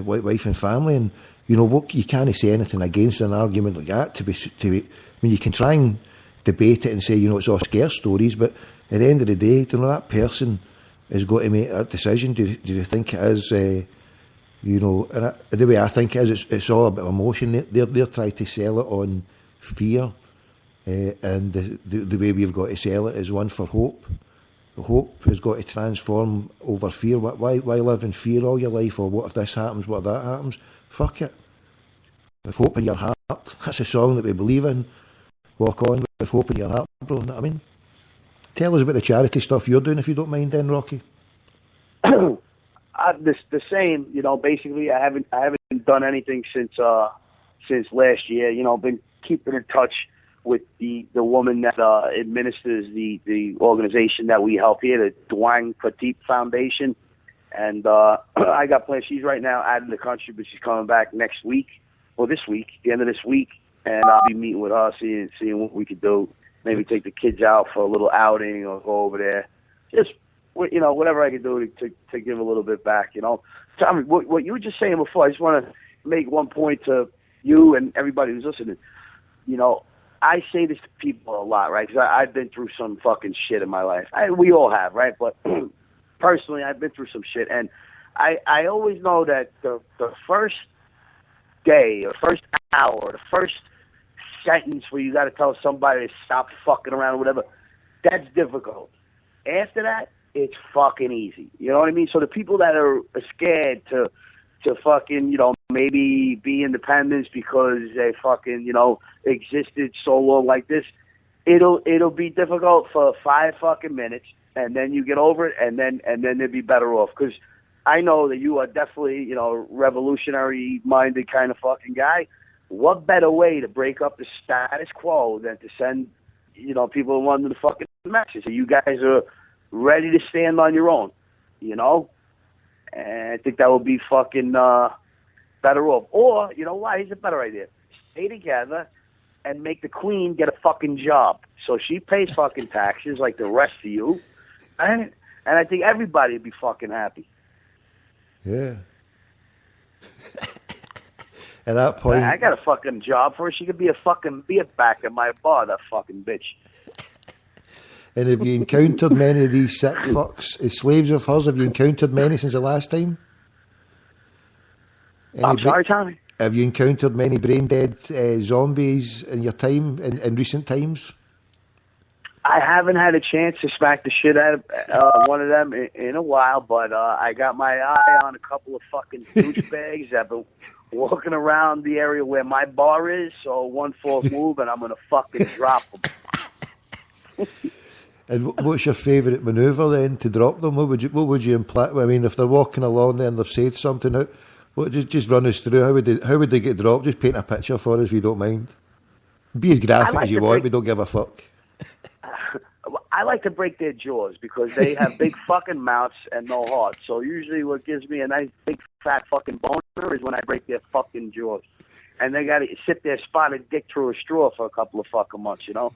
wife and family, and you know what, you can't say anything against an argument like that. I mean, you can try and debate it and say, you know, it's all scare stories, but at the end of the day, you know, that person has got to make that decision. Do you think it is? You know, and the way I think it is, it's all about emotion. They're trying to sell it on fear, and the way we've got to sell it is one for hope. Hope has got to transform over fear. Why live in fear all your life? Or what if this happens? What if that happens? Fuck it. With hope in your heart. That's a song that we believe in. Walk on with hope in your heart, bro. You know what I mean? Tell us about the charity stuff you're doing, if you don't mind, then, Rocky. The same. You know, basically, I haven't done anything since last year. You know, been keeping in touch with the woman that administers the organization that we help here, the Duang Petit Foundation. And I got plans. She's right now out of the country, but she's coming back next week, or this week, the end of this week. And I'll be meeting with her, seeing what we could do. Maybe take the kids out for a little outing or go over there. Just, you know, whatever I can do to give a little bit back, you know. Tommy, what you were just saying before, I just want to make one point to you and everybody who's listening. You know, I say this to people a lot, right? Because I've been through some fucking shit in my life. We all have, right? But personally, I've been through some shit. And I always know that the first day, or first hour, or the first sentence where you got to tell somebody to stop fucking around or whatever, that's difficult. After that, it's fucking easy. You know what I mean? So the people that are scared to fucking, you know, maybe be independents because they fucking, you know, existed so long like this, it'll be difficult for 5 fucking minutes, and then you get over it, and then they'll be better off. Because I know that you are definitely, you know, revolutionary-minded kind of fucking guy. What better way to break up the status quo than to send, you know, people in London the fucking message? So you guys are ready to stand on your own, you know? And I think that would be fucking better off. Or, you know what? Here's a better idea. Stay together and make the queen get a fucking job. So she pays fucking taxes like the rest of you. And I think everybody would be fucking happy. Yeah. At that point, I got a fucking job for her. She could be a fucking beer back at my bar, that fucking bitch. And have you encountered many of these sick fucks as slaves of hers? Have you encountered many since the last time? I'm sorry, Tommy? Have you encountered many brain-dead zombies in your time, in recent times? I haven't had a chance to smack the shit out of one of them in a while, but I got my eye on a couple of fucking douchebags that have been walking around the area where my bar is, so one false move and I'm going to fucking drop them. And what's your favourite manoeuvre then to drop them? What would you imply? I mean, if they're walking along there and they've said something, just run us through. How would they get dropped? Just paint a picture for us if you don't mind. Be as graphic as you want. We don't give a fuck. I like to break their jaws because they have big fucking mouths and no heart. So usually what gives me a nice big fat fucking boner is when I break their fucking jaws. And they got to sit there spotted dick through a straw for a couple of fucking months, you know?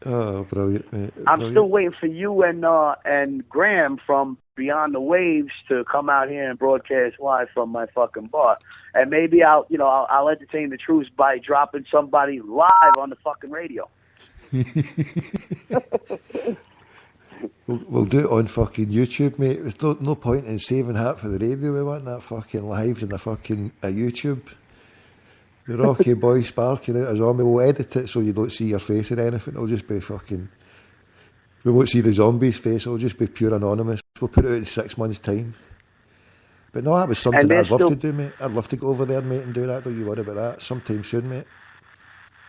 Oh, brilliant, mate. I'm still waiting for you and Graham from Beyond the Waves to come out here and broadcast live from my fucking bar. And maybe I'll entertain the troops by dropping somebody live on the fucking radio. We'll do it on fucking YouTube, mate. There's no point in saving that for the radio. We want that fucking live in the fucking YouTube. The Rocky boy sparking out a zombie. We'll edit it so you don't see your face or anything. It'll just be fucking... We won't see the zombie's face. It'll just be pure anonymous. We'll put it out in 6 months' time. But no, that was something that I'd love to do, mate. I'd love to go over there, mate, and do that. Don't you worry about that. Sometime soon, mate.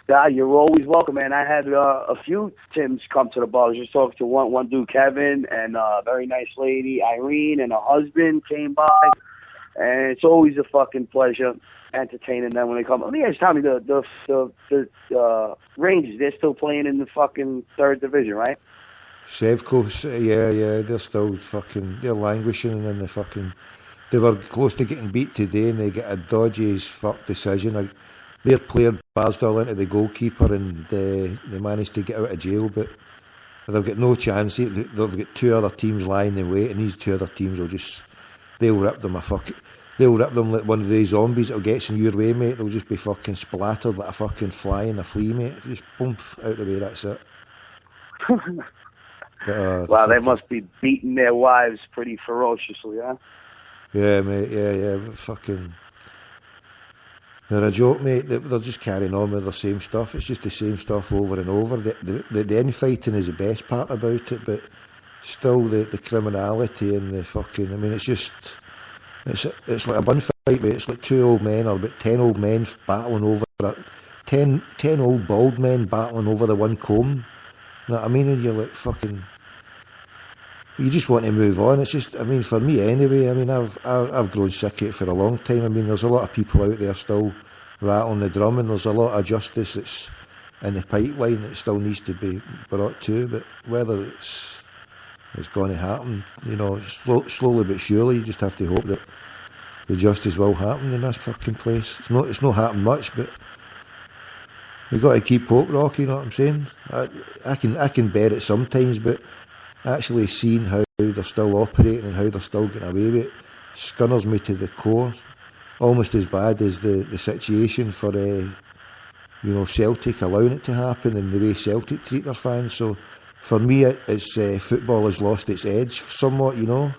Yeah, you're always welcome, man. I had a few Tims come to the bar. I was just talking to one dude, Kevin, and a very nice lady, Irene, and her husband came by. And it's always a fucking pleasure entertaining them when they come. Let me ask Tommy, the Rangers, they're still playing in the fucking 3rd division, right? Sevco, yeah, they're still fucking, they're languishing in the fucking... They were close to getting beat today and they get a dodgy as fuck decision. Their player barsdale into the goalkeeper and they managed to get out of jail, but they've got no chance. They've got two other teams lying in wait, and these two other teams will just, they'll rip them they'll rip them like one of these zombies that'll get in your way, mate. They'll just be fucking splattered like a fucking fly in a flea, mate. If you just boom out the way, that's it. But, wow, they must be beating their wives pretty ferociously, huh? Yeah, mate, yeah, fucking... They're a joke, mate. They're just carrying on with the same stuff. It's just the same stuff over and over. The infighting is the best part about it, but still the criminality and the fucking... I mean, it's just... It's like a bun fight, mate. It's like two old men, or about 10 old men battling over it. 10 old bald men battling over the one comb. You know what I mean? And you're like, fucking... You just want to move on. It's just, I mean, for me anyway, I mean, I've grown sick of it for a long time. I mean, there's a lot of people out there still rattling the drum, and there's a lot of justice that's in the pipeline that still needs to be brought to, but whether it's going to happen, you know, slowly but surely, you just have to hope that the justice will happen in this fucking place. It's not happened much, but we've got to keep hope, Rocky, you know what I'm saying? I can bear it sometimes, but actually seeing how they're still operating and how they're still getting away with it scunners me to the core. Almost as bad as the situation for Celtic allowing it to happen and the way Celtic treat their fans. So for me, it's football has lost its edge somewhat, you know.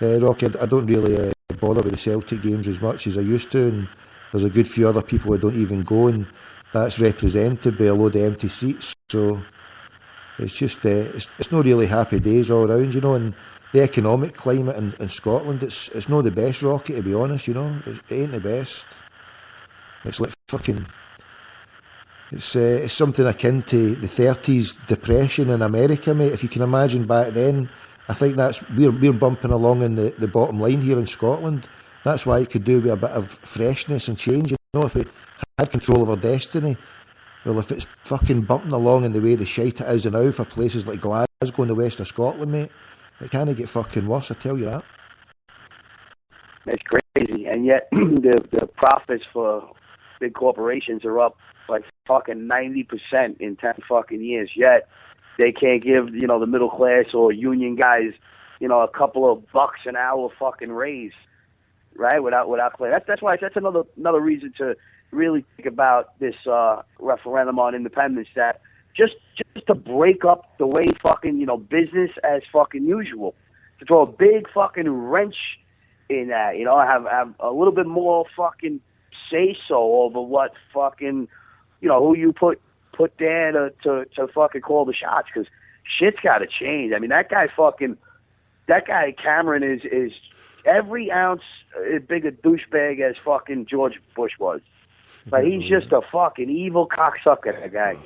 Rocky, I don't really bother with the Celtic games as much as I used to, and there's a good few other people who don't even go, and that's represented by a load of empty seats. So it's just, it's not really happy days all around, you know, and the economic climate in Scotland, it's not the best, Rocky, to be honest, you know. It ain't the best. It's like fucking... It's something akin to the 30s depression in America, mate. If you can imagine back then, I think we're bumping along in the bottom line here in Scotland. That's why it could do with a bit of freshness and change, you know, if we had control of our destiny. Well, if it's fucking bumping along in the way the shite it is now for places like Glasgow and the west of Scotland, mate, it can't get fucking worse, I tell you that. It's crazy, and yet the profits for big corporations are up like fucking 90% in 10 fucking years, yet they can't give, you know, the middle class or union guys, you know, a couple of bucks an hour fucking raise, right? Without play. That's why that's another reason to really think about this referendum on independence, that just to break up the way fucking, you know, business as fucking usual, to throw a big fucking wrench in that, you know, have a little bit more fucking say so over what fucking, you know, who you put there to fucking call the shots, because shit's got to change. I mean, that guy Cameron is every ounce as big a douchebag as fucking George Bush was. But he's just a fucking evil cocksucker, that guy.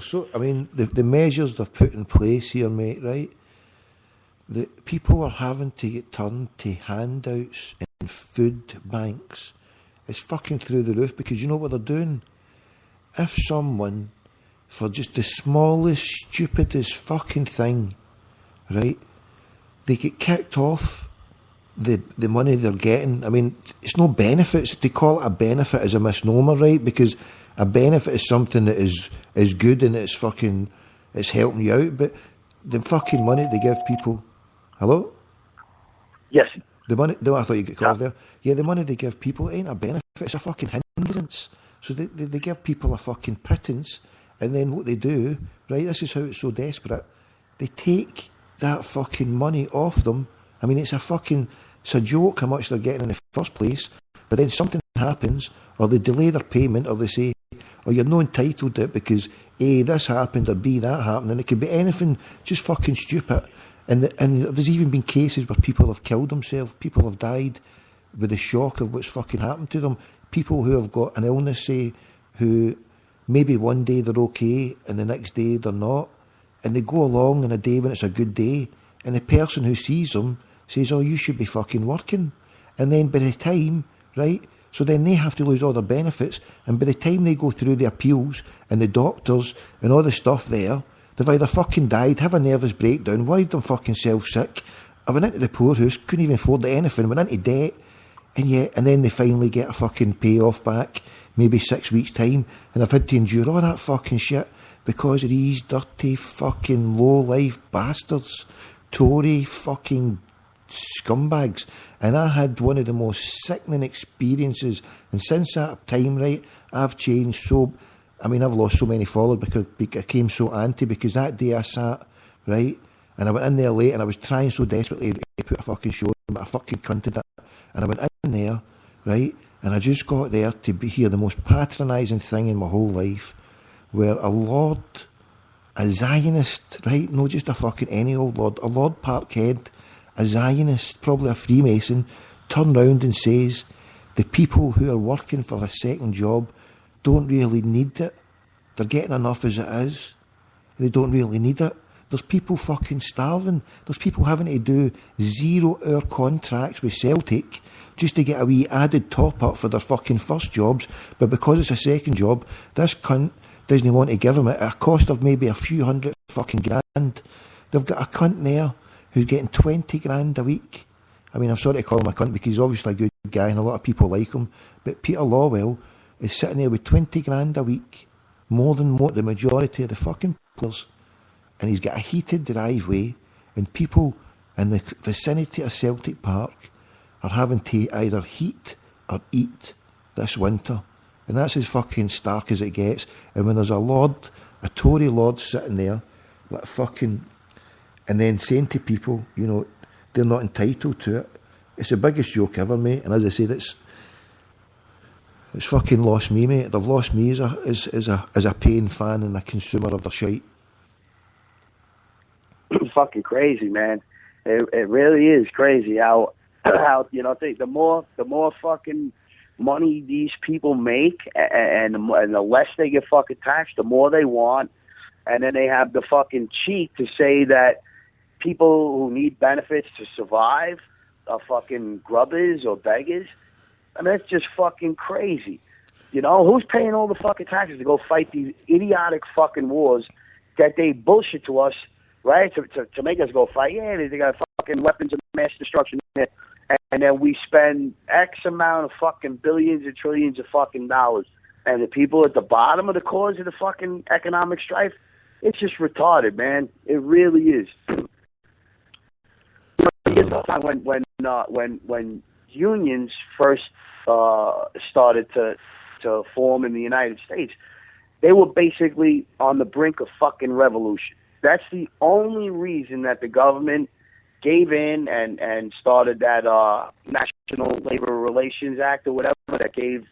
So, I mean, the measures they've put in place here, mate, right? The people are having to get turned to handouts and food banks. It's fucking through the roof, because you know what they're doing? If someone, for just the smallest, stupidest fucking thing, right, they get kicked off the money they're getting. I mean, it's no benefits. To call it a benefit is a misnomer, right? Because a benefit is something that is good and it's helping you out. But the fucking money they give people... Hello? Yes. The money... No, I thought you got called there. Yeah, the money they give people ain't a benefit. It's a fucking hindrance. So they give people a fucking pittance, and then what they do, right, this is how it's so desperate, they take that fucking money off them. I mean, it's a joke how much they're getting in the first place, but then something happens, or they delay their payment, or they say, oh, you're not entitled to it because A, this happened, or B, that happened, and it could be anything just fucking stupid. And there's even been cases where people have killed themselves, people have died with the shock of what's fucking happened to them. People who have got an illness, say, who maybe one day they're okay and the next day they're not, and they go along on a day when it's a good day, and the person who sees them says, oh, you should be fucking working. And then by the time, right, so then they have to lose all their benefits, and by the time they go through the appeals and the doctors and all the stuff there, they've either fucking died, have a nervous breakdown, worried them fucking self-sick, or went into the poorhouse, couldn't even afford anything, went into debt, and then they finally get a fucking payoff back, maybe 6 weeks' time, and they've had to endure all that fucking shit because of these dirty fucking low-life bastards, Tory fucking scumbags. And I had one of the most sickening experiences, and since that time, right, I've changed so... I mean, I've lost so many followers because I became so anti, because that day I sat, right, and I went in there late and I was trying so desperately to put a fucking show on, but I fucking cunted it. And I went in there, right, and I just got there to hear the most patronising thing in my whole life, where a lord, a Zionist, right, not just a fucking any old lord, a Lord Parkhead, a Zionist, probably a Freemason, turned round and says, the people who are working for a second job don't really need it. They're getting enough as it is. They don't really need it. There's people fucking starving. There's people having to do 0-hour contracts with Celtic just to get a wee added top up for their fucking first jobs. But because it's a second job, this cunt doesn't want to give them it at a cost of maybe a few hundred fucking grand. They've got a cunt there who's getting 20 grand a week. I mean, I'm sorry to call him a cunt because he's obviously a good guy and a lot of people like him. But Peter Lawwell is sitting there with 20 grand a week, more than what the majority of the fucking players. And he's got a heated driveway, and people in the vicinity of Celtic Park are having to either heat or eat this winter. And that's as fucking stark as it gets. And when there's a lord, a Tory lord sitting there, like fucking, and then saying to people, you know, they're not entitled to it. It's the biggest joke ever, mate. And as I said, it's fucking lost me, mate. They've lost me as a paying fan and a consumer of their shite. Fucking crazy, man. It really is crazy how you know, the more fucking money these people make, and the less they get fucking taxed, the more they want, and then they have the fucking cheek to say that people who need benefits to survive are fucking grubbers or beggars. I mean, that's just fucking crazy. You know, who's paying all the fucking taxes to go fight these idiotic fucking wars that they bullshit to us, right? To make us go fight. Yeah, they got fucking weapons of mass destruction there. And then we spend X amount of fucking billions and trillions of fucking dollars. And the people at the bottom of the cause of the fucking economic strife, it's just retarded, man. It really is. Here's the time when unions first started to form in the United States, they were basically on the brink of fucking revolution. That's the only reason that the government gave in and started that National Labor Relations Act or whatever that gave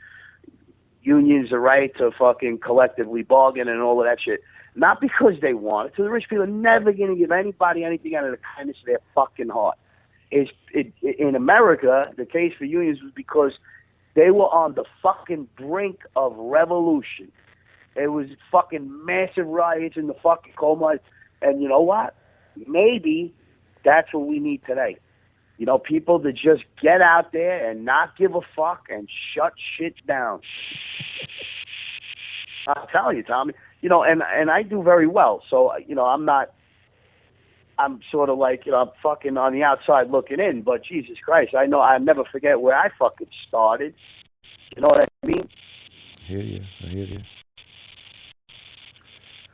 unions the right to fucking collectively bargain and all of that shit. Not because they wanted to. The rich people are never going to give anybody anything out of the kindness of their fucking heart. In America, the case for unions was because they were on the fucking brink of revolution. It was fucking massive riots in the fucking coal mines. And you know what? Maybe that's what we need today. You know, people that just get out there and not give a fuck and shut shit down. I'll tell you, Tommy. You know, and I do very well. So, you know, I'm sort of like, you know, I'm fucking on the outside looking in. But Jesus Christ, I know I'll never forget where I fucking started. You know what I mean?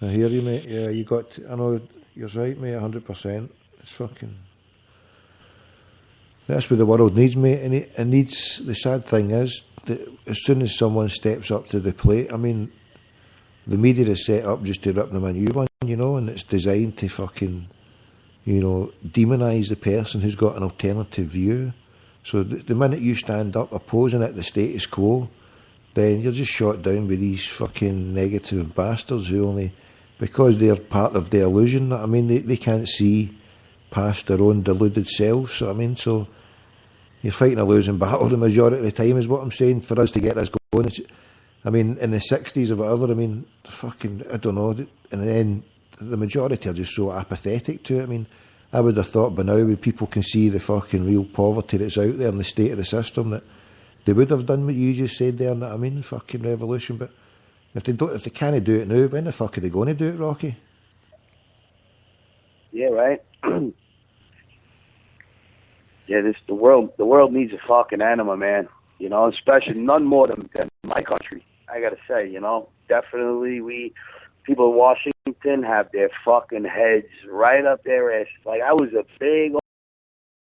I hear you, mate. Yeah, I know, you're right, mate, 100%. It's fucking... That's what the world needs, mate. And it needs... The sad thing is that as soon as someone steps up to the plate, I mean, the media is set up just to rip them a new one, you know, and it's designed to fucking, you know, demonise the person who's got an alternative view. So the minute you stand up opposing it, the status quo, then you're just shot down by these fucking negative bastards who only... Because they're part of the illusion, I mean, they can't see past their own deluded selves. So I mean, so you're fighting a losing battle the majority of the time, is what I'm saying. For us to get this going, I mean, in the 60s or whatever, I mean, fucking, I don't know. And then the majority are just so apathetic to it. I mean, I would have thought by now, when people can see the fucking real poverty that's out there and the state of the system, that they would have done what you just said there. I mean, fucking revolution, but. If they can't do it now, when the fuck are they going to do it, Rocky? Yeah, right. Yeah, the world needs a fucking anima, man. You know, especially none more than my country. I gotta say, you know, definitely we people in Washington have their fucking heads right up their ass. Like, I was a big